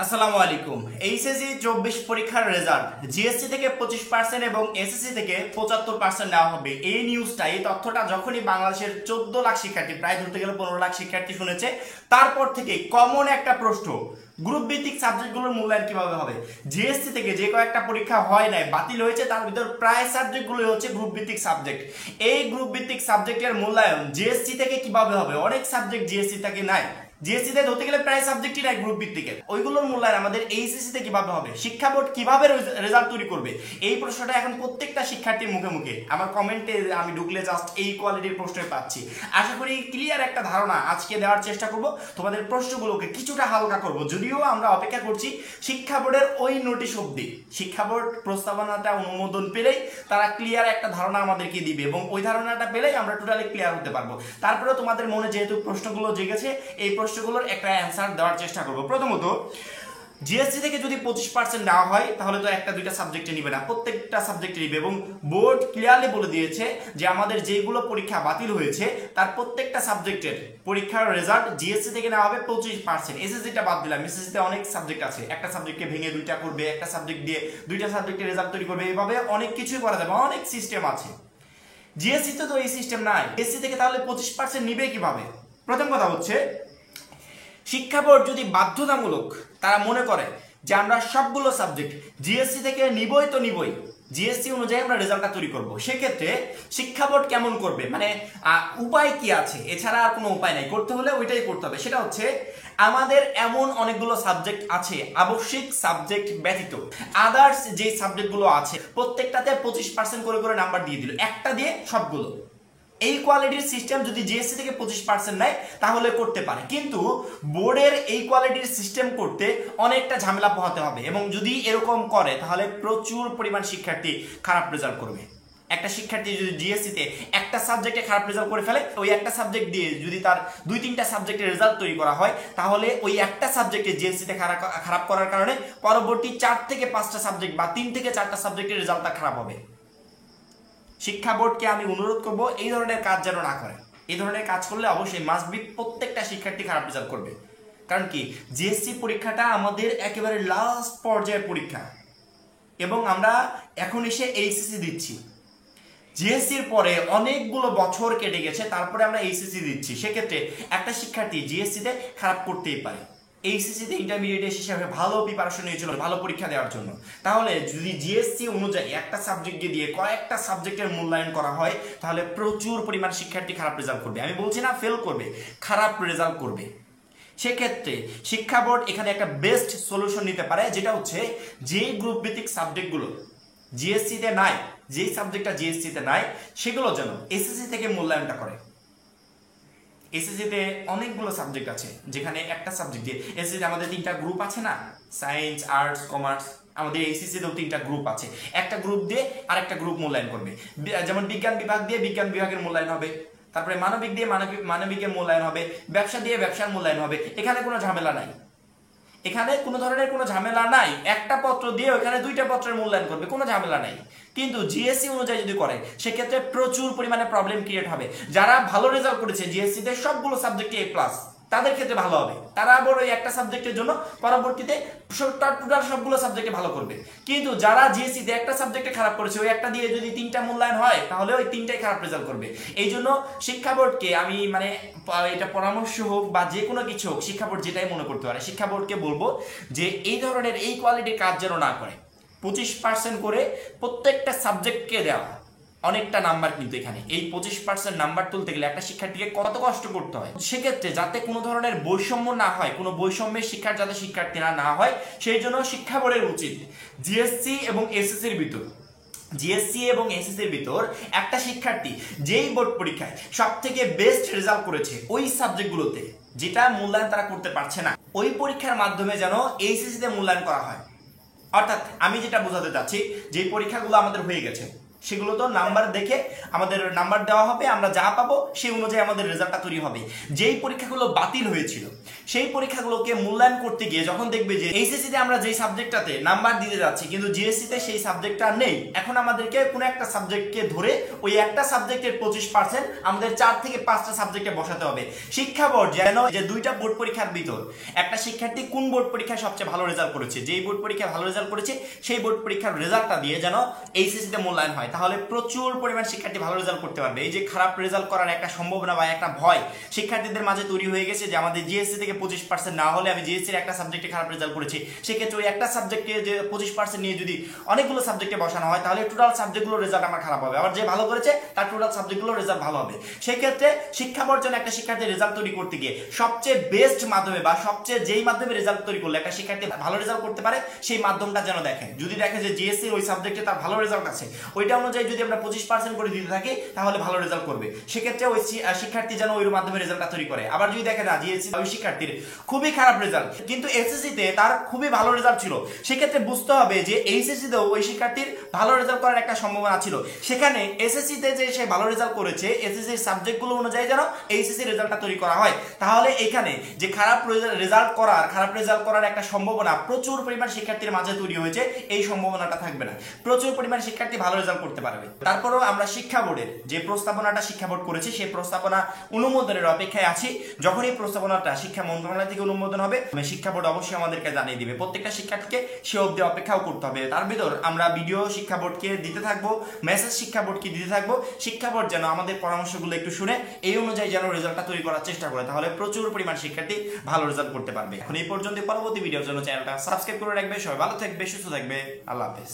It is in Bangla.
আসসালামু আলাইকুম। এইচএসসি 24 পরীক্ষার রেজাল্ট জিএসসি থেকে 25% এবং এসএসসি থেকে 75% নেওয়া হবে। এই নিউজটা, এই তথ্যটা যখনই বাংলাদেশের 14 লাখ শিক্ষার্থী, প্রায় ধরতে গেলে 15 লাখ শিক্ষার্থী শুনেছে, তারপর থেকে কমন একটা প্রশ্ন, গ্রুপ ভিত্তিক সাবজেক্টগুলোর মূল্যায়ন কিভাবে হবে। জিএসসি থেকে যে কয়েকটা পরীক্ষা হয় নাই, বাতিল হয়েছে, তার ভিতর প্রায় সাবজেক্টগুলো হচ্ছে গ্রুপ ভিত্তিক সাবজেক্ট। এই গ্রুপ ভিত্তিক সাবজেক্টের মূল্যায়ন জিএসসি থেকে কিভাবে হবে? অনেক সাবজেক্ট জিএসসি থেকে নাই, জিএসসি তে ধরতে গেলে প্রায় সাবজেক্টই নাই গ্রুপ ভিত্তিকের। ওইগুলোর মূল্যায়ন আমাদের এইচএসসি তে কিভাবে হবে? শিক্ষা বোর্ড কিভাবে রেজাল্ট তৈরি করবে? এই প্রশ্নটা এখন প্রত্যেকটা শিক্ষার্থীর মুখে মুখে, আমার কমেন্টে আমি ঢুকলে জাস্ট এই কোয়ালিটির প্রশ্নই পাচ্ছি। আশা করি ক্লিয়ার একটা ধারণা আজকে দেওয়ার চেষ্টা করব, তোমাদের প্রশ্নগুলোকে কিছুটা হালকা করব। যদিও আমরা অপেক্ষা করছি শিক্ষা বোর্ডের ওই নোটিশ অবধি, শিক্ষা বোর্ড প্রস্তাবনাটা অনুমোদন পেলেই তারা ক্লিয়ার একটা ধারণা আমাদেরকে দিবে, এবং ওই ধারণাটা পেলেই আমরা টোটালি ক্লিয়ার হতে পারবো। তারপরে তোমাদের মনে যেহেতু প্রশ্নগুলো জেগেছে, এই প্রশ্নগুলোর একটা অ্যান্সার দেওয়ার চেষ্টা করব। প্রথমত, জিএসসি থেকে যদি 25% নেওয়া হয় তাহলে তো একটা দুইটা সাবজেক্টে নিবে না, প্রত্যেকটা সাবজেক্টে নিবে। এবং বোর্ড ক্লিয়ারলি বলে দিয়েছে যে আমাদের যেগুলো পরীক্ষা বাতিল হয়েছে তার প্রত্যেকটা সাবজেক্টের পরীক্ষার রেজাল্ট জিএসসি থেকে নেওয়া হবে 25%। এসএসসিটা বাদ দিলাম, এসএসসিতে অনেক সাবজেক্ট আছে, একটা সাবজেক্টকে ভেঙে দুইটা করবে, একটা সাবজেক্ট দিয়ে দুইটা সাবজেক্টের রেজাল্ট তৈরি করবে, এইভাবে অনেক কিছুই করা যাবে, অনেক সিস্টেম আছে। জিএসসিতে তো এই সিস্টেম নাই। এসসি থেকে তাহলে 25% নিবে কিভাবে? প্রথম কথা হচ্ছে, শিক্ষা বোর্ড যদি বাধ্যতামূলক তারা মনে করে যে আমরা সবগুলো সাবজেক্ট জিএসসি থেকে নিবই তো নিবই, জিএসসি অনুযায়ী আমরা রেজাল্টটা তৈরি করব, সেক্ষেত্রে শিক্ষা বোর্ড কেমন করবে? মানে উপায় কি আছে? এছাড়া আর কোনো উপায় নাই, করতে হলে ওইটাই করতে হবে। সেটা হচ্ছে, আমাদের এমন অনেকগুলো সাবজেক্ট আছে, আবশ্যিক সাবজেক্ট ব্যতীত আদার্স যে সাবজেক্টগুলো আছে প্রত্যেকটাতে 25% করে করে নাম্বার দিয়ে দিল, একটা দিয়ে সবগুলো। এই কোয়ালিটির সিস্টেম যদি জিএসসি থেকে 25% নেয় তাহলে করতে পারে, কিন্তু বোর্ডের এই কোয়ালিটির সিস্টেম করতে অনেকটা ঝামেলা পোহাতে হবে, এবং যদি এরকম করে তাহলে প্রচুর পরিমাণ শিক্ষার্থী খারাপ রেজাল্ট করবে। একটা শিক্ষার্থী যদি জিএসসিতে একটা সাবজেক্টে খারাপ রেজাল্ট করে ফেলে, ওই একটা সাবজেক্ট দিয়ে যদি তার 2-3টা সাবজেক্টের রেজাল্ট তৈরি করা হয়, তাহলে ওই একটা সাবজেক্টে জিএসসিতে খারাপ করার কারণে পরবর্তী 4 থেকে 5টা সাবজেক্ট বা 3 থেকে 4টা সাবজেক্টের রেজাল্টটা খারাপ হবে। শিক্ষা বোর্ডকে আমি অনুরোধ করব এই ধরনের কাজ যেন না করে। এই ধরনের কাজ করলে অবশ্যই মাস্ট বি প্রত্যেকটা শিক্ষার্থী খারাপ রেজাল্ট করবে। কারণ কি, জিএসসি পরীক্ষাটা আমাদের একেবারে লাস্ট পর্যায়ের পরীক্ষা, এবং আমরা এখন এসে এইচএসসি দিচ্ছি। জিএসসির পরে অনেকগুলো বছর কেটে গেছে, তারপরে আমরা এইচএসসি দিচ্ছি। সেক্ষেত্রে একটা শিক্ষার্থী জিএসসিতে খারাপ করতেই পারে। এইচএসসিতে ইন্টারমিডিয়েট হিসেবে ভালো প্রিপারেশন নিয়েছিল ভালো পরীক্ষা দেওয়ার জন্য, তাহলে যদি জিএসসি অনুযায়ী একটা সাবজেক্ট দিয়ে কয়েকটা সাবজেক্টের মূল্যায়ন করা হয়, তাহলে প্রচুর পরিমাণ শিক্ষার্থী খারাপ রেজাল্ট করবে। আমি বলছি না ফেল করবে, খারাপ রেজাল্ট করবে। সেক্ষেত্রে শিক্ষা বোর্ড এখানে একটা বেস্ট সলিউশন নিতে পারে, যেটা হচ্ছে যে গ্রুপ ভিত্তিক সাবজেক্টগুলো জিএসসিতে নাই, যেই সাবজেক্টটা জিএসসিতে নাই, সেগুলো যেন এসএসসি থেকে মূল্যায়নটা করে। এসএসসিতে অনেকগুলো সাবজেক্ট আছে, যেখানে একটা সাবজেক্ট দিয়ে, এসএসসিতে আমাদের 3টা গ্রুপ আছে না, সায়েন্স, আর্টস, কমার্স, আমাদের এইচএসসিতেও 3টা গ্রুপ আছে। একটা গ্রুপ দিয়ে আরেকটা গ্রুপ মূল্যায়ন করবে। যেমন বিজ্ঞান বিভাগ দিয়ে বিজ্ঞান বিভাগের মূল্যায়ন হবে, তারপরে মানবিক দিয়ে মানবিকের মূল্যায়ন হবে, ব্যবসা দিয়ে ব্যবসার মূল্যায়ন হবে। এখানে কোনো ঝামেলা নাই, এখানে কোনো ধরনের কোনো ঝামেলা নাই। একটা পত্র দিয়ে ওখানে 2টা পত্রের মূল্যায়ন করবে, কোনো ঝামেলা নাই। কিন্তু জিএসসি অনুযায়ী যদি করে, সেক্ষেত্রে প্রচুর পরিমাণে প্রবলেম ক্রিয়েট হবে। যারা ভালো রেজাল্ট করেছে জিএসসিতে সবগুলো সাবজেক্টে A+, তাদের ক্ষেত্রে ভালো হবে, তারা আবার ওই একটা সাবজেক্টের জন্য পরবর্তীতে টোটাল সবগুলো সাবজেক্টে ভালো করবে। কিন্তু যারা জিএসসিতে একটা সাবজেক্টে খারাপ করেছে, ওই একটা দিয়ে যদি 3টা মূল্যায়ন হয়, তাহলে ওই 3টাই খারাপ রেজাল্ট করবে। এই জন্য শিক্ষা বোর্ডকে আমি এটা পরামর্শ হোক বা যে কোনো কিছু হোক, শিক্ষা বোর্ড যেটাই মনে করতে পারে, শিক্ষা বোর্ডকে বলবো যে এই ধরনের এই কোয়ালিটির কাজ যেন না করে। 25% করে প্রত্যেকটা সাবজেক্টকে দেওয়া অনেকটা নাম্বার, কিন্তু এখানে এই 25% নাম্বার তুলতে গেলে একটা শিক্ষার্থীকে কত কষ্ট করতে হয়। সেক্ষেত্রে যাতে কোনো ধরনের বৈষম্য না হয়, কোনো বৈষম্যের শিক্ষার যাতে শিক্ষার্থীরা না হয়, সেই জন্য শিক্ষা বোর্ডের উচিত জিএসসি এবং এসএসসির ভিতর, জিএসসি এবং এসএসসির ভিতর একটা শিক্ষার্থী যেই বোর্ড পরীক্ষায় সব থেকে বেস্ট রেজাল্ট করেছে ওই সাবজেক্টগুলোতে, যেটা মূল্যায়ন তারা করতে পারছে না, ওই পরীক্ষার মাধ্যমে যেন এইচএসসিতে মূল্যায়ন করা হয়। অর্থাৎ আমি যেটা বোঝাতে চাচ্ছি, যে পরীক্ষাগুলো আমাদের হয়ে গেছে, সেগুলো তো নাম্বার দেখে আমাদের নাম্বার দেওয়া হবে, আমরা যা পাবো সেই অনুযায়ী আমাদের রেজাল্টটা তৈরি হবে। যেই পরীক্ষাগুলো বাতিল হয়েছিল সেই পরীক্ষাগুলোকে মূল্যায়ন করতে গিয়ে যখন দেখবে যে এইচএসসি তে আমরা যেই সাবজেক্টটাতে নাম্বার দিতে যাচ্ছি কিন্তু জিএসসি তে সেই সাবজেক্টটা নেই, এখন আমাদেরকে কোনো একটা সাবজেক্টকে ধরে ওই একটা সাবজেক্টের 25% আমাদের 4 থেকে 5টা সাবজেক্টে বসাতে হবে। শিক্ষা বোর্ড যেন যে দুইটা বোর্ড পরীক্ষার ভিতর একটা শিক্ষার্থী কোন বোর্ড পরীক্ষায় সবচেয়ে ভালো রেজাল্ট করেছে, যেই বোর্ড পরীক্ষায় ভালো রেজাল্ট করেছে সেই বোর্ড পরীক্ষার রেজাল্টটা দিয়ে যেন এইচএসসি তে মূল্যায়ন হয়, তাহলে প্রচুর পরিমাণ শিক্ষার্থী ভালো রেজাল্ট করতে পারবে। এই যে খারাপ রেজাল্ট করার একটা সম্ভাবনা বা একটা ভয় শিক্ষার্থীদের মাঝে তৈরি হয়ে গেছে যে আমাদের জিএসসি থেকে 25% না হলে আমি জিএসসির একটা সাবজেক্টে খারাপ রেজাল্ট করেছি, সেক্ষেত্রে ওই একটা সাবজেক্টে যে 25% নিয়ে যদি অনেকগুলো সাবজেক্টে বসানো হয় তাহলে টোটাল সাবজেক্টগুলোর রেজাল্ট আমার খারাপ হবে, আবার যে ভালো করেছে তার টোটাল সাবজেক্টগুলোর রেজাল্ট ভালো হবে। সেক্ষেত্রে শিক্ষা বোর্ড যেন একটা শিক্ষার্থীর রেজাল্ট তৈরি করতে গিয়ে সবচেয়ে বেস্ট মাধ্যমে বা সবচেয়ে যেই মাধ্যমে রেজাল্ট তৈরি করলে একটা শিক্ষার্থী ভালো রেজাল্ট করতে পারে সেই মাধ্যমটা যেন দেখে। যদি দেখে যে জিএসসি ওই সাবজেক্টে তার ভালো রেজাল্ট আছে, ওইটা অনুযায়ী যদি আমরা 25% করে দিতে থাকি তাহলে ভালো রেজাল্ট করবে, সেক্ষেত্রে ওই শিক্ষার্থী যেন ওই মাধ্যমে রেজাল্টটা তৈরি করে। আবার যদি দেখে না জিএসসি ওই শিক্ষার্থীর খুবই খারাপ রেজাল্ট কিন্তু এসএসসি তে তার খুবই ভালো রেজাল্ট ছিল, সেক্ষেত্রে বুঝতে হবে যে এইচএসসি তেও ওই শিক্ষার্থীর ভালো রেজাল্ট করার একটা সম্ভাবনা ছিল, সেখানে এসএসসি তে যে সে ভালো রেজাল্ট করেছে এসএসসি সাবজেক্টগুলো অনুযায়ী যেন এইচএসসি রেজাল্টটা তৈরি করা হয়। তাহলে এখানে যে খারাপ রেজাল্ট করার একটা সম্ভাবনা প্রচুর পরিমাণ শিক্ষার্থীর মাঝে তৈরি হয়েছে, এই সম্ভাবনাটা থাকবে না, প্রচুর পরিমাণ শিক্ষার্থী ভালো রেজাল্ট করতে পারবে। তারপরেও আমরা শিক্ষা বোর্ডের যে প্রস্তাবনাটা শিক্ষা বোর্ড করেছে সেই প্রস্তাবনা অনুমোদনের অপেক্ষায় আছি। যখন এই প্রস্তাবনাটা শিক্ষা মন্ত্রণালয় থেকে অনুমোদন হবে শিক্ষা বোর্ড অবশ্যই আমাদেরকে জানিয়ে দিবে, প্রত্যেকটা শিক্ষার্থীকে সে অবধি অপেক্ষাও করতে হবে। তার ভিতর আমরা ভিডিও শিক্ষা বোর্ডকে দিতে থাকবো, মেসেজ শিক্ষা বোর্ডকে দিতে থাকবো, শিক্ষা বোর্ড যেন আমাদের পরামর্শগুলো একটু শুনে এই অনুযায়ী যেন রেজাল্টটা তৈরি করার চেষ্টা করে, তাহলে প্রচুর পরিমাণ শিক্ষার্থী ভালো রেজাল্ট করতে পারবে। এখন এই পর্যন্ত, পরবর্তী ভিডিওর জন্য চ্যানেলটা সাবস্ক্রাইব করে রাখবে। সবাই ভালো থাকবে, সুস্থ থাকবে, আল্লাহ হাফেজ।